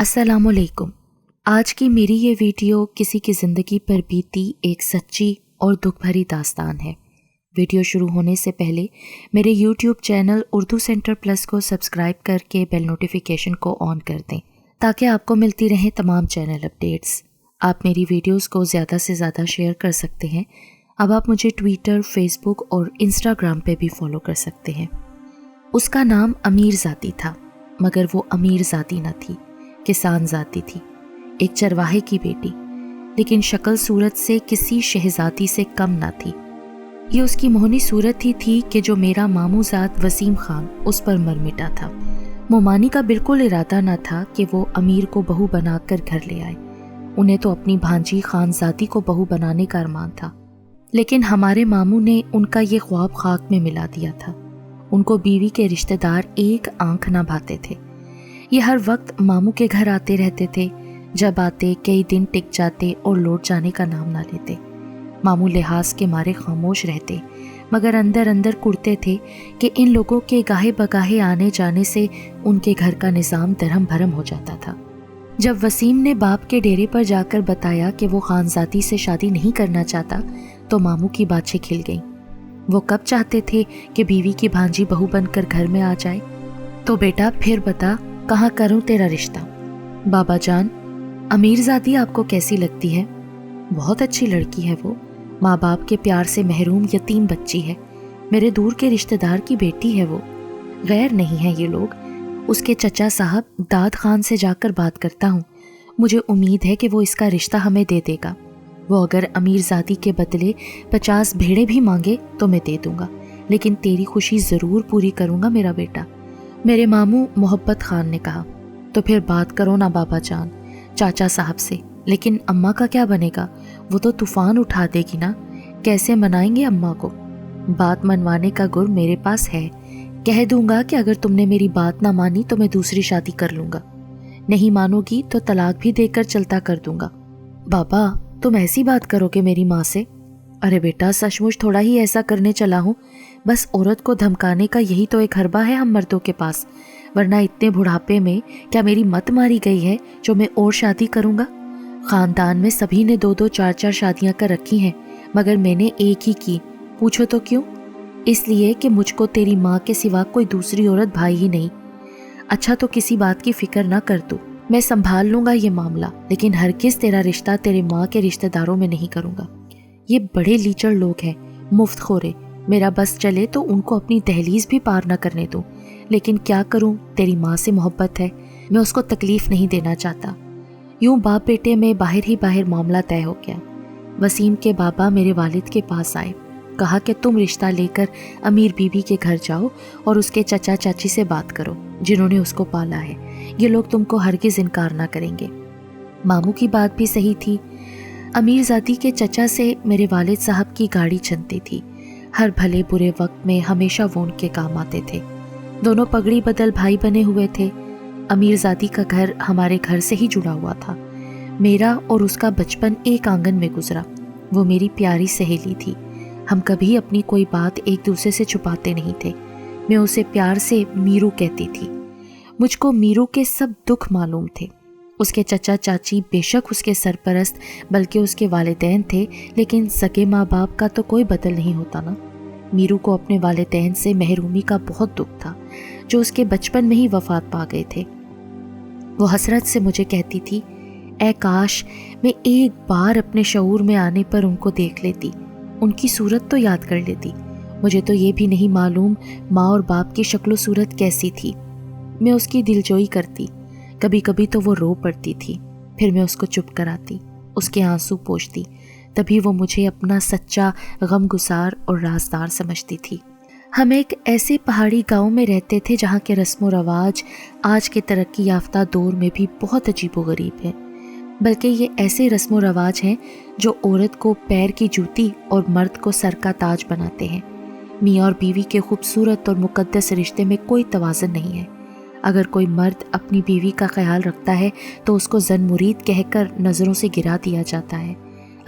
अस्सलाम वालेकुम। आज की मेरी ये वीडियो किसी की ज़िंदगी पर बीती एक सच्ची और दुख भरी दास्तान है। वीडियो शुरू होने से पहले मेरे YouTube channel Urdu centre plus को सब्सक्राइब करके बेल नोटिफिकेशन को ऑन कर दें ताकि आपको मिलती रहें तमाम चैनल अपडेट्स। आप मेरी वीडियोस को ज़्यादा से ज़्यादा शेयर कर सकते हैं। अब आप मुझे ट्विटर, फेसबुक और इंस्टाग्राम पे भी फॉलो कर सकते हैं। उसका नाम अमीर ज़ाती था, मगर वो अमीर ज़ाती न थी, किसान ज़ाती थी, एक चरवाहे की बेटी, लेकिन शक्ल सूरत से किसी शहजादी से कम ना थी। ये उसकी मोहनी सूरत ही थी कि जो मेरा मामूज़ाद वसीम खान उस पर मर मिटा था। मोमानी का बिल्कुल इरादा न था कि वो अमीर को बहू बनाकर घर ले आए। उन्हें तो अपनी भांजी खानजादी को बहू बनाने का अरमान था, लेकिन हमारे मामू ने उनका ये ख्वाब खाक में मिला दिया था। उनको बीवी के रिश्तेदार एक आंख ना भाते थे। ये हर वक्त मामू के घर आते रहते थे। जब आते कई दिन टिक जाते और लौट जाने का नाम ना लेते। मामू लिहाज के मारे खामोश रहते, मगर अंदर अंदर कुड़ते थे कि इन लोगों के गाहे बगाहे आने जाने से उनके घर का निज़ाम दरहम भरम हो जाता था। जब वसीम ने बाप के डेरे पर जाकर बताया कि वो खानजादी से शादी नहीं करना चाहता, तो मामू की बातें खिल गईं। वो कब चाहते थे कि बीवी की भांजी बहू बनकर घर में आ जाए। तो बेटा फिर बता, कहाँ करूं तेरा रिश्ता? बाबा जान, अमीरजादी आपको कैसी लगती है? बहुत अच्छी लड़की है वो, माँ बाप के प्यार से महरूम यतीम बच्ची है। मेरे दूर के रिश्तेदार की बेटी है वो, गैर नहीं है ये लोग। उसके चचा साहब दाद खान से जाकर बात करता हूँ। मुझे उम्मीद है कि वो इसका रिश्ता हमें दे देगा। वो अगर अमीरजादी के बदले 50 भेड़े भी मांगे तो मैं दे दूंगा, लेकिन तेरी खुशी ज़रूर पूरी करूंगा मेरा बेटा, मेरे मामू मोहब्बत खान ने कहा। तो फिर बात करो ना बाबा जान चाचा साहब से। लेकिन अम्मा का क्या बनेगा? वो तो तूफान उठा देगी ना। कैसे मनाएंगे अम्मा को? बात मनवाने का गुर मेरे पास है। कह दूंगा कि अगर तुमने मेरी बात ना मानी तो मैं दूसरी शादी कर लूँगा। नहीं मानोगी तो तलाक भी देकर चलता कर दूंगा। बाबा, तुम ऐसी बात करोगे मेरी माँ से? अरे बेटा, सचमुच थोड़ा ही ऐसा करने चला हूँ। बस औरत को धमकाने का यही तो एक हरबा है हम मर्दों के पास, वरना इतने बुढ़ापे में क्या मेरी मत मारी गई है जो मैं और शादी करूँगा? खानदान में सभी ने 2-2, 4-4 शादियाँ कर रखी हैं, मगर मैंने एक ही की। पूछो तो क्यों? इसलिए कि मुझको तेरी माँ के सिवा कोई दूसरी औरत भाई ही नहीं। अच्छा, तो किसी बात की फिक्र ना कर तू, मैं संभाल लूँगा ये मामला, लेकिन हरगिज़ तेरा रिश्ता तेरे माँ के रिश्तेदारों में नहीं करूँगा। ये बड़े लीचड़ लोग हैं, मुफ्त खोरे। मेरा बस चले तो उनको अपनी दहलीज भी पार न करने दूँ, लेकिन क्या करूँ, तेरी माँ से मोहब्बत है, मैं उसको तकलीफ़ नहीं देना चाहता। यूँ बाप बेटे में बाहर ही बाहर मामला तय हो गया। वसीम के बाबा मेरे वालिद के पास आए, कहा कि तुम रिश्ता लेकर अमीर बीबी के घर जाओ और उसके चचा चाची से बात करो जिन्होंने उसको पाला है। ये लोग तुमको हरगिज़ इनकार ना करेंगे। मामू की बात भी सही थी। अमीरजादी के चचा से मेरे वालिद साहब की गाड़ी चलती थी। हर भले बुरे वक्त में हमेशा वो उनके काम आते थे। दोनों पगड़ी बदल भाई बने हुए थे। अमीरजादी का घर हमारे घर से ही जुड़ा हुआ था। मेरा और उसका बचपन एक आंगन में गुजरा। वो मेरी प्यारी सहेली थी। हम कभी अपनी कोई बात एक दूसरे से छुपाते नहीं थे। मैं उसे प्यार से मीरू कहती थी। मुझको मीरू के सब दुख मालूम थे। उसके चचा चाची बेशक उसके सरपरस्त बल्कि उसके वालिदैन थे, लेकिन सगे माँ बाप का तो कोई बदल नहीं होता ना। मीरू को अपने वालिदैन से महरूमी का बहुत दुख था, जो उसके बचपन में ही वफात पा गए थे। वो हसरत से मुझे कहती थी, ऐ काश मैं एक बार अपने शऊर में आने पर उनको देख लेती, उनकी सूरत तो याद कर लेती। मुझे तो ये भी नहीं मालूम माँ और बाप की शक्ल सूरत कैसी थी। मैं उसकी दिलजोई करती। कभी कभी तो वो रो पड़ती थी, फिर मैं उसको चुप कराती, उसके आंसू पोंछती। तभी वो मुझे अपना सच्चा गमगुसार और राजदार समझती थी। हम एक ऐसे पहाड़ी गांव में रहते थे जहाँ के रस्म व रवाज आज के तरक्की याफ्ता दौर में भी बहुत अजीबोगरीब हैं। बल्कि ये ऐसे रस्म व रवाज हैं जो औरत को पैर की जूती और मर्द को सर का ताज बनाते हैं। मियाँ और बीवी के खूबसूरत और मुकद्दस रिश्ते में कोई तवाज़ुन नहीं है। अगर कोई मर्द अपनी बीवी का ख्याल रखता है तो उसको जन मुरीद कहकर नज़रों से गिरा दिया जाता है।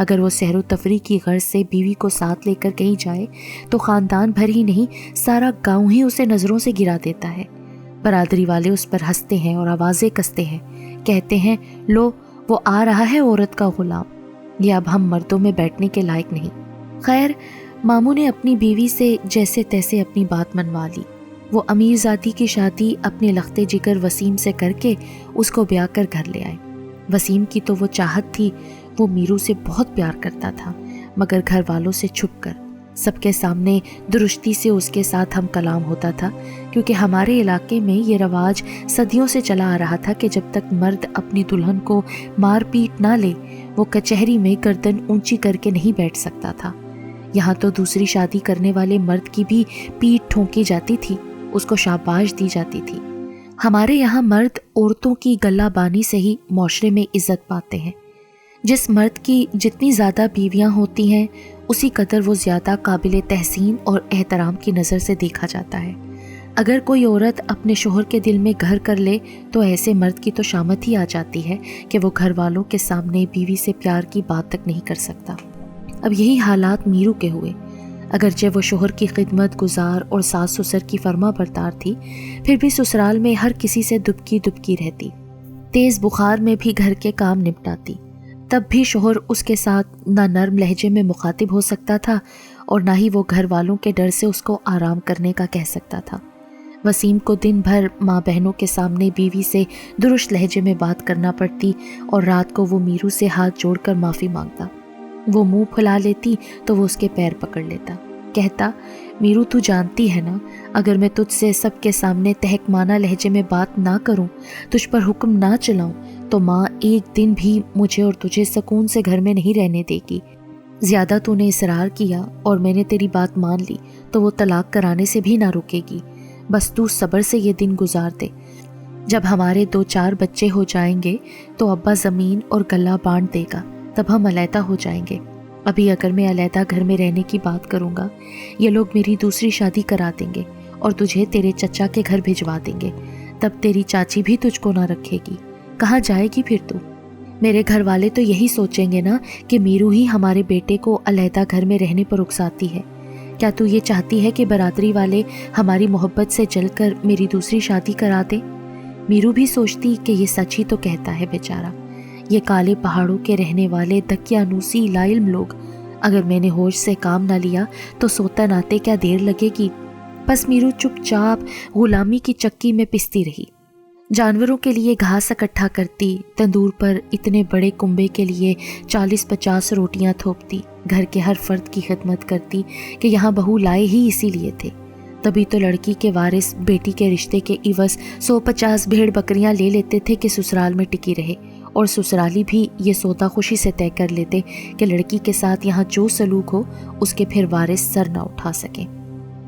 अगर वो सहरो तफरी की गर्ज से बीवी को साथ लेकर कहीं जाए तो ख़ानदान भर ही नहीं, सारा गांव ही उसे नज़रों से गिरा देता है। برادری والے اس پر ہنستے ہیں اور آوازیں کستے ہیں، کہتے ہیں لو وہ آ رہا ہے عورت کا غلام، یہ اب ہم مردوں میں بیٹھنے کے لائق نہیں۔ خیر، ماموں نے اپنی بیوی سے جیسے تیسے اپنی بات منوا لی۔ وہ امیر زادی کی شادی اپنے لختے جگر وسیم سے کر کے اس کو بیاہ کر گھر لے آئے۔ وسیم کی تو وہ چاہت تھی، وہ میرو سے بہت پیار کرتا تھا، مگر گھر والوں سے چھپ کر، سب کے سامنے درستی سے اس کے ساتھ ہم کلام ہوتا تھا، کیونکہ ہمارے علاقے میں یہ رواج صدیوں سے چلا آ رہا تھا کہ جب تک مرد اپنی دلہن کو مار پیٹ نہ لے وہ کچہری میں گردن اونچی کر کے نہیں بیٹھ سکتا تھا۔ یہاں تو دوسری شادی کرنے والے مرد کی بھی پیٹ ٹھونکی جاتی تھی، اس کو شاباش دی جاتی تھی۔ ہمارے یہاں مرد عورتوں کی گلہ بانی سے ہی معاشرے میں عزت پاتے ہیں۔ جس مرد کی جتنی زیادہ بیویاں ہوتی ہیں اسی قدر وہ زیادہ قابل تحسین اور احترام کی نظر سے دیکھا جاتا ہے۔ اگر کوئی عورت اپنے شوہر کے دل میں گھر کر لے تو ایسے مرد کی تو شامت ہی آ جاتی ہے کہ وہ گھر والوں کے سامنے بیوی سے پیار کی بات تک نہیں کر سکتا۔ اب یہی حالات میرو کے ہوئے۔ اگرچہ وہ شوہر کی خدمت گزار اور ساس سسر کی فرما بردار تھی، پھر بھی سسرال میں ہر کسی سے دبکی دبکی رہتی، تیز بخار میں بھی گھر کے کام نپٹاتی۔ تب بھی شوہر اس کے ساتھ نہ نرم لہجے میں مخاطب ہو سکتا تھا اور نہ ہی وہ گھر والوں کے ڈر سے اس کو آرام کرنے کا کہہ سکتا تھا۔ وسیم کو دن بھر ماں بہنوں کے سامنے بیوی سے درست لہجے میں بات کرنا پڑتی اور رات کو وہ میرو سے ہاتھ جوڑ کر معافی مانگتا۔ وہ منہ پھلا لیتی تو وہ اس کے پیر پکڑ لیتا، کہتا میرو تو جانتی ہے نا، اگر میں تجھ سے سب کے سامنے تہکمانہ لہجے میں بات نہ کروں، تجھ پر حکم نہ چلاؤں تو ماں ایک دن بھی مجھے اور تجھے سکون سے گھر میں نہیں رہنے دے گی۔ زیادہ تو نے اصرار کیا اور میں نے تیری بات مان لی تو وہ طلاق کرانے سے بھی نہ رکے گی۔ بس تو صبر سے یہ دن گزار دے، جب ہمارے 2-4 بچے ہو جائیں گے تو ابا زمین اور گلہ بانٹ دے گا، تب ہم علیحدہ ہو جائیں گے۔ ابھی اگر میں علیحدہ گھر میں رہنے کی بات کروں گا، یہ لوگ میری دوسری شادی کرا دیں گے اور تجھے تیرے چچا کے گھر بھجوا دیں گے، تب تیری چاچی بھی تجھ کو نہ رکھے گی، کہاں جائے گی پھر تو؟ میرے گھر والے تو یہی سوچیں گے نا کہ میرو ہی ہمارے بیٹے کو علیحدہ گھر میں رہنے پر اکساتی ہے۔ کیا تو یہ چاہتی ہے کہ برادری والے ہماری محبت سے جل کر میری دوسری شادی کرا دیں؟ میرو بھی سوچتی کہ یہ سچ ہی تو کہتا ہے بیچارہ، یہ کالے پہاڑوں کے رہنے والے دقیانوسی لا علم لوگ، اگر میں نے ہوش سے کام نہ لیا تو سوتن آتے کیا دیر لگے گی؟ بس میرو چپ چاپ غلامی کی چکی میں پستی رہی، جانوروں کے لیے گھاس اکٹھا کرتی، تندور پر اتنے بڑے کنبے کے لیے 40-50 روٹیاں تھوپتی، گھر کے ہر فرد کی خدمت کرتی کہ یہاں بہو لائے ہی اسی لیے تھے۔ تبھی تو لڑکی کے وارث بیٹی کے رشتے کے عوض 150 بھیڑ بکریاں لے لیتے تھے کہ سسرال میں ٹکی رہے، اور سسرالی بھی یہ سودا خوشی سے طے کر لیتے کہ لڑکی کے ساتھ یہاں جو سلوک ہو اس کے پھر وارث سر نہ اٹھا سکیں۔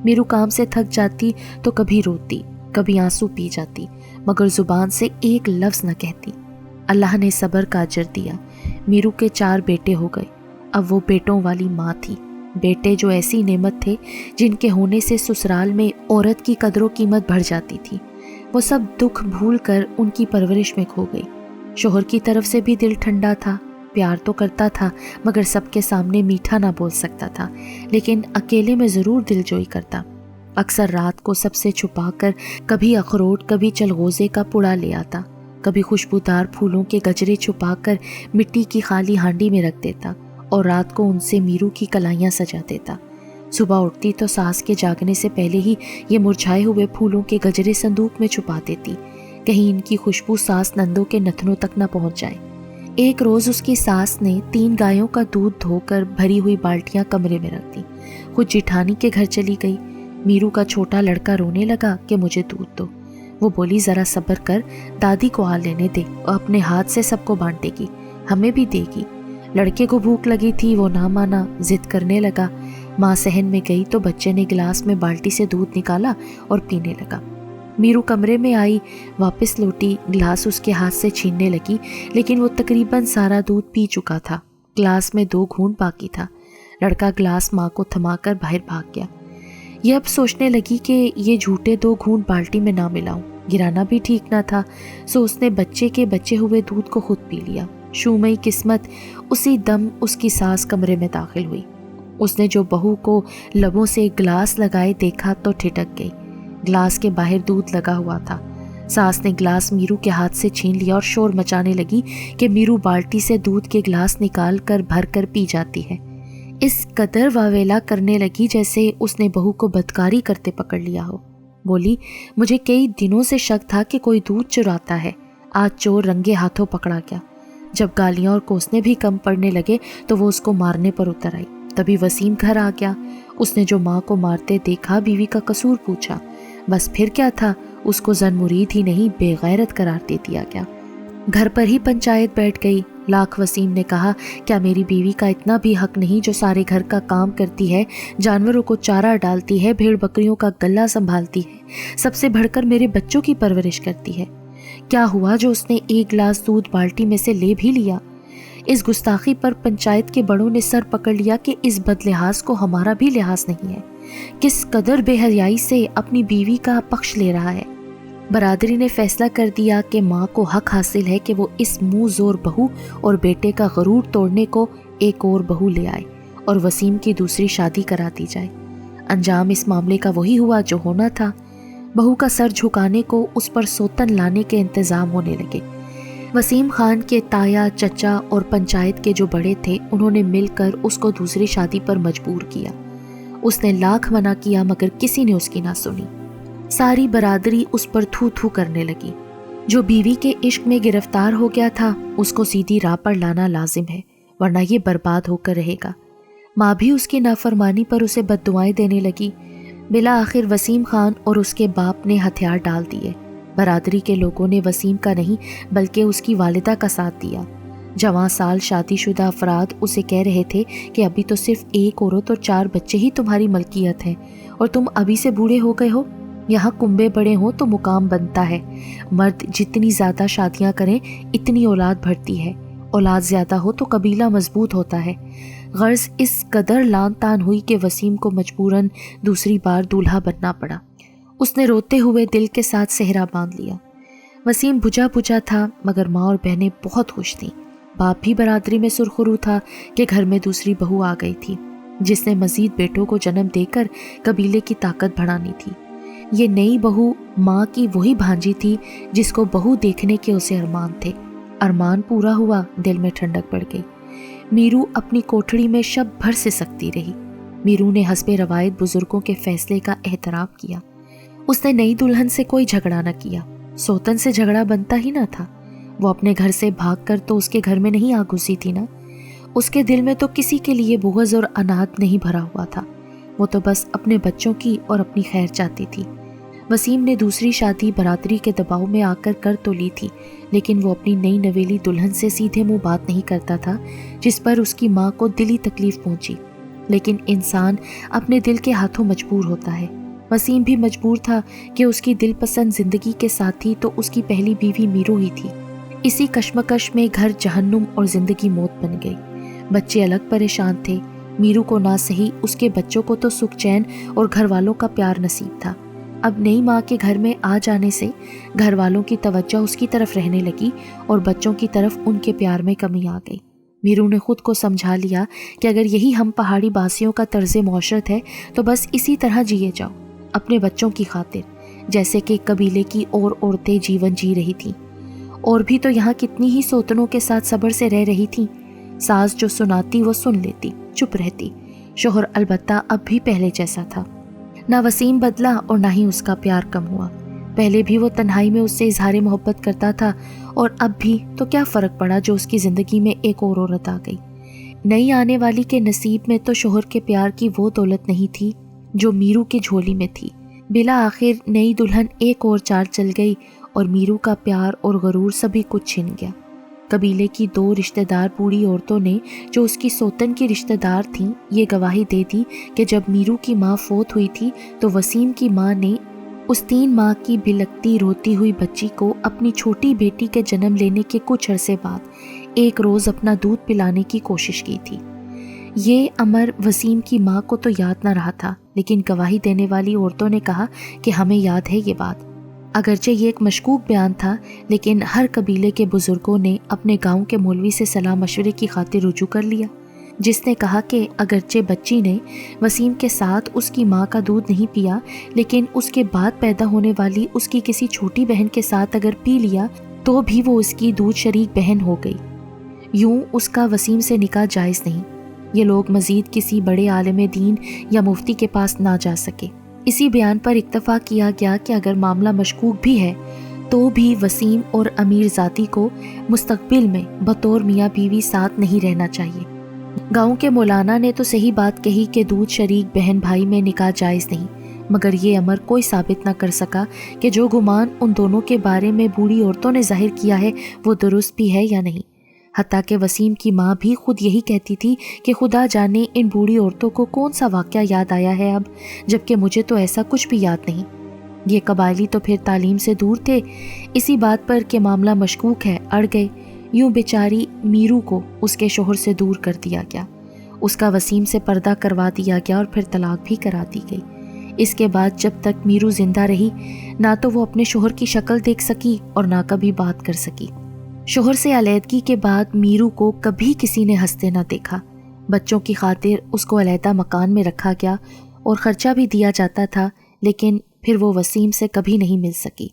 میرو کام سے تھک جاتی تو کبھی روتی، کبھی آنسو پی جاتی، مگر زبان سے ایک لفظ نہ کہتی۔ اللہ نے صبر کا اجر دیا، میرو کے 4 بیٹے ہو گئے۔ اب وہ بیٹوں والی ماں تھی، بیٹے جو ایسی نعمت تھے جن کے ہونے سے سسرال میں عورت کی قدر و قیمت بڑھ جاتی تھی۔ وہ سب دکھ بھول کر ان کی پرورش میں کھو گئی۔ شوہر کی طرف سے بھی دل ٹھنڈا تھا، پیار تو کرتا تھا مگر سب کے سامنے میٹھا نہ بول سکتا تھا، لیکن اکیلے میں ضرور دل جوئی کرتا۔ اکثر رات کو سب سے چھپا کر کبھی اخروٹ کبھی چلغوزے کا پڑا لے آتا، کبھی خوشبودار پھولوں کے گجرے چھپا کر مٹی کی خالی ہانڈی میں رکھ دیتا اور رات کو ان سے میرو کی کلائیاں سجا دیتا۔ صبح اٹھتی تو ساس کے جاگنے سے پہلے ہی یہ مرجھائے ہوئے پھولوں کے گجرے صندوق میں چھپا دیتی، کہیں ان کی خوشبو ساس نندوں کے نتنوں تک نہ پہنچ جائے۔ ایک روز اس کی ساس نے 3 گایوں کا دودھ دھو کر بھری ہوئی بالٹیاں کمرے میں رکھ دی، خود جیٹھانی کے گھر چلی گئی۔ میرو کا چھوٹا لڑکا رونے لگا کہ مجھے دودھ دو۔ وہ بولی ذرا صبر کر، دادی کو آ لینے دے، اور اپنے ہاتھ سے سب کو بانٹے گی، ہمیں بھی دے گی۔ لڑکے کو بھوک لگی تھی، وہ نہ مانا، ضد کرنے لگا۔ ماں صحن میں گئی تو بچے نے گلاس میں بالٹی سے دودھ نکالا اور پینے لگا۔ میرو کمرے میں آئی، واپس لوٹی، گلاس اس کے ہاتھ سے چھیننے لگی، لیکن وہ تقریباً سارا دودھ پی چکا تھا، گلاس میں 2 گھونٹ باقی تھا۔ لڑکا گلاس ماں کو تھما کر باہر بھاگ گیا۔ یہ اب سوچنے لگی کہ یہ جھوٹے 2 گھونٹ بالٹی میں نہ ملاؤں، گرانا بھی ٹھیک نہ تھا، سو اس نے بچے کے بچے ہوئے دودھ کو خود پی لیا۔ شومئی قسمت، اسی دم اس کی ساس کمرے میں داخل ہوئی۔ اس نے جو بہو کو لبوں سے گلاس لگائے دیکھا تو ٹھٹک گئی۔ گلاس کے باہر دودھ لگا ہوا تھا، सास ने गिलास मीरू के हाथ से छीन लिया और शोर मचाने लगी कि मीरू बाल्टी से दूध के गिलास निकाल कर भर कर पी जाती है। इस कदर वावेला करने लगी जैसे उसने बहू को बदकारी करते पकड़ लिया हो। बोली, मुझे कई दिनों से शक था कि कोई दूध चुराता है, आज चोर रंगे हाथों पकड़ा गया। जब गालियां और कोसने भी कम पड़ने लगे तो वो उसको मारने पर उतर आई। तभी वसीम घर आ गया। उसने जो माँ को मारते देखा बीवी का कसूर पूछा। बस फिर क्या था, उसको जन मुरीद ही नहीं बेगैरत करार दे दिया गया। घर पर ही पंचायत बैठ गई। लाख वसीम ने कहा, क्या मेरी बीवी का इतना भी हक नहीं जो सारे घर का काम करती है, जानवरों को चारा डालती है, भेड़ बकरियों का गला संभालती है, सबसे बढ़कर मेरे बच्चों की परवरिश करती है। क्या हुआ जो उसने एक गिलास दूध बाल्टी में से ले भी लिया? इस गुस्ताखी पर पंचायत के बड़ों ने सर पकड़ लिया कि इस बदलिहाज को हमारा भी लिहाज नहीं है। किस कदर बेहयाई से अपनी बीवी का पक्ष ले रहा है। बरादरी ने फैसला कर दिया कि माँ को हक हासिल है कि वो इस मुंह जोर बहू और बेटे का गरूर तोड़ने को एक और बहू ले आए और वसीम की दूसरी शादी करा दी जाए। अंजाम इस मामले का वही हुआ जो होना था। बहू का सर झुकाने को उस पर सोतन लाने के इंतजाम होने लगे। वसीम खान के ताया, चचा और पंचायत के जो बड़े थे उन्होंने मिलकर उसको दूसरी शादी पर मजबूर किया। उसने लाख मना किया मगर किसी ने उसकी ना सुनी। सारी बरादरी उस पर थू थू करने लगी। जो बीवी के इश्क में गिरफ्तार हो गया था उसको सीधी राह पर लाना लाजिम है, वरना ये बर्बाद होकर रहेगा। माँ भी उसकी नाफरमानी पर उसे बद्दुआएं देने लगी। बिला आखिर वसीम खान और उसके बाप ने हथियार डाल दिए। बरादरी के लोगों ने वसीम का नहीं बल्कि उसकी वालिदा का साथ दिया। जवां साल शादीशुदा अफराद उसे कह रहे थे कि अभी तो सिर्फ एक औरत और 4 बच्चे ही तुम्हारी मलकियत हैं और तुम अभी से बूढ़े हो गए हो। यहाँ कुंबे बड़े हों तो मुकाम बनता है। मर्द जितनी ज़्यादा शादियाँ करें इतनी औलाद बढ़ती है, औलाद ज़्यादा हो तो कबीला मजबूत होता है। गर्ज इस कदर लान तान हुई कि वसीम को मजबूरन दूसरी बार दूल्हा बनना पड़ा। उसने रोते हुए दिल के साथ सेहरा बांध लिया। वसीम बुझा बुझा था मगर माँ और बहनें बहुत खुश थीं। बाप भी बरादरी में सुरखरू था कि घर में दूसरी बहू आ गई थी जिसने मजीद बेटों को जन्म देकर कबीले की ताकत बढ़ानी थी। ये नई बहू माँ की वही भांजी थी जिसको बहू देखने के उसे अरमान थे। अरमान पूरा हुआ, दिल में ठंडक पड़ गई। मीरू अपनी कोठड़ी में शब भर से सकती रही। मीरू ने हस्बे रवायत बुजुर्गों के फैसले का एहतराम किया। उसने नई दुल्हन से कोई झगड़ा न किया। सोतन से झगड़ा बनता ही न था। वो अपने घर से भागकर तो उसके घर में नहीं आ घुसी थी ना। उसके दिल में तो किसी के लिए बुग़्ज़ और अनाहत नहीं भरा हुआ था। वो तो बस अपने बच्चों की और अपनी खैर चाहती थी। वसीम ने दूसरी शादी बरादरी के दबाव में आकर कर तो ली थी, लेकिन वो अपनी नई नवेली दुल्हन से सीधे मुंह बात नहीं करता था, जिस पर उसकी माँ को दिली तकलीफ पहुंची। लेकिन इंसान अपने दिल के हाथों मजबूर होता है। वसीम भी मजबूर था कि उसकी दिलपसंद जिंदगी के साथी तो उसकी पहली बीवी मीरू ही थी। इसी कश्मकश में घर जहन्नुम और जिंदगी मौत बन गई। बच्चे अलग परेशान थे। मीरू को ना सही उसके बच्चों को तो सुख चैन और घर वालों का प्यार नसीब था। अब नई माँ के घर में आ जाने से घर वालों की तवज्जो उसकी तरफ रहने लगी और बच्चों की तरफ उनके प्यार में कमी आ गई। मीरू ने खुद को समझा लिया कि अगर यही हम पहाड़ी बासियों का तर्ज मौशरत है तो बस इसी तरह जिए जाओ, अपने बच्चों की खातिर, जैसे कि कबीले की और औरतें जीवन जी रही थीं। और भी तो यहाँ कितनी ही सोतनों के साथ सब्र से रह रही थीं। सास जो सुनाती वो सुन लेती, चुप रहती। शोहर अलबत्ता अब भी पहले जैसा था। ना वसीम बदला और ना ही उसका प्यार कम हुआ। पहले भी वो तन्हाई में उससे इजहार मोहब्बत करता था और अब भी तो क्या फ़र्क पड़ा जो उसकी ज़िंदगी में एक और औरत आ गई। नई आने वाली के नसीब में तो शोहर के प्यार की वो दौलत नहीं थी जो मीरू की झोली में थी। बिला आखिर नई दुल्हन एक और चाल चल गई और मीरू का प्यार और गरूर सभी कुछ छिन गया। कबीले की 2 रिश्तेदार बूढ़ी औरतों ने जो उसकी सोतन की रिश्तेदार थीं ये गवाही दे दी कि जब मीरू की माँ फोत हुई थी तो वसीम की माँ ने उस 3 माह की बिलकती रोती हुई बच्ची को अपनी छोटी बेटी के जन्म लेने के कुछ अरसे बाद एक रोज़ अपना दूध पिलाने की कोशिश की थी। ये अमर वसीम की माँ को तो याद न रहा था, लेकिन गवाही देने वाली औरतों ने कहा कि हमें याद है ये बात। अगरचे ये एक मशकूक बयान था, लेकिन हर कबीले के बुजुर्गों ने अपने गांव के मौलवी से सलाह मशवरे की खातिर रुजू कर लिया। جس نے کہا کہ اگرچہ بچی نے وسیم کے ساتھ اس کی ماں کا دودھ نہیں پیا، لیکن اس کے بعد پیدا ہونے والی اس کی کسی چھوٹی بہن کے ساتھ اگر پی لیا تو بھی وہ اس کی دودھ شریک بہن ہو گئی، یوں اس کا وسیم سے نکاح جائز نہیں۔ یہ لوگ مزید کسی بڑے عالم دین یا مفتی کے پاس نہ جا سکے۔ اسی بیان پر اکتفا کیا گیا کہ اگر معاملہ مشکوک بھی ہے تو بھی وسیم اور امیر ذاتی کو مستقبل میں بطور میاں بیوی ساتھ نہیں رہنا چاہیے۔ گاؤں کے مولانا نے تو صحیح بات کہی کہ دودھ شریک بہن بھائی میں نکاح جائز نہیں، مگر یہ امر کوئی ثابت نہ کر سکا کہ جو گمان ان دونوں کے بارے میں بوڑھی عورتوں نے ظاہر کیا ہے وہ درست بھی ہے یا نہیں۔ حتیٰ کہ وسیم کی ماں بھی خود یہی کہتی تھی کہ خدا جانے ان بوڑھی عورتوں کو کون سا واقعہ یاد آیا ہے اب، جبکہ مجھے تو ایسا کچھ بھی یاد نہیں۔ یہ قبائلی تو پھر تعلیم سے دور تھے، اسی بات پر کہ معاملہ مشکوک ہے اڑ گئے۔ یوں بیچاری میرو کو اس کے شوہر سے دور کر دیا گیا، اس کا وسیم سے پردہ کروا دیا گیا اور پھر طلاق بھی کرا دی گئی۔ اس کے بعد جب تک میرو زندہ رہی نہ تو وہ اپنے شوہر کی شکل دیکھ سکی اور نہ کبھی بات کر سکی۔ شوہر سے علیحدگی کے بعد میرو کو کبھی کسی نے ہنستے نہ دیکھا۔ بچوں کی خاطر اس کو علیحدہ مکان میں رکھا گیا اور خرچہ بھی دیا جاتا تھا، لیکن پھر وہ وسیم سے کبھی نہیں مل سکی۔